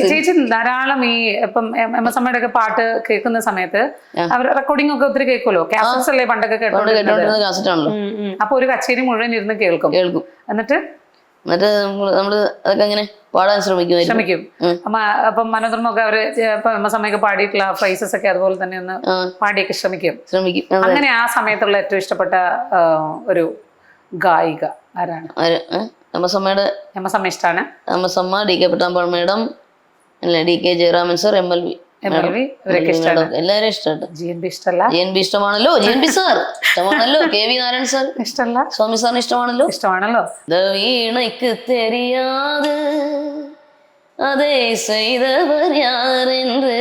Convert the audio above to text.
ചേച്ചി ധാരാളം ഈ ഇപ്പം MS അമ്മയുടെ ഒക്കെ പാട്ട് കേൾക്കുന്ന സമയത്ത് അവർ റെക്കോർഡിംഗ് ഒക്കെ ഒത്തിരി കേൾക്കുമല്ലോ. കാസറ്റ്സ് അല്ലേ പണ്ടൊക്കെ കേട്ടോണ്ടിരുന്നത്. കാസറ്റാണല്ലോ. അപ്പൊ ഒരു കച്ചേരി മുഴുവൻ ഇരുന്ന് കേൾക്കും. എന്നിട്ട് നമ്മള് അതൊക്കെ അങ്ങനെ പാടാൻ ശ്രമിക്കും. അപ്പം മനോധർമ്മൊക്കെ അവര് MS അമ്മയൊക്കെ പാടിയിട്ടുള്ള ഫ്രൈസസ് ഒക്കെ അതുപോലെ തന്നെ ഒന്ന് പാടിയൊക്കെ ശ്രമിക്കും. അങ്ങനെ ആ സമയത്തുള്ള ഏറ്റവും ഇഷ്ടപ്പെട്ട ഒരു ഗായിക ആരാണ്? MS അമ്മയുടെ MS അമ്മ ഇഷ്ടമാണ്. MS അമ്മ, DK Pattammal madam, DK Jayaraman sir, MLV ഇവരൊക്കെ ഇഷ്ടമാണ്. എല്ലാവരും ഇഷ്ടമാണ്. GNB ഇഷ്ടമല്ല? GNB ഇഷ്ടമാണല്ലോ. GNB സാർ ഇഷ്ടമാണല്ലോ. KV നാരായൺ സാർ ഇഷ്ടമല്ല? സ്വാമി സാറിന് ഇഷ്ടമാണല്ലോ. വീണയ്ക്ക് തെരിയാതെ അതേ ചെയ്തവർ യാരെന്ന്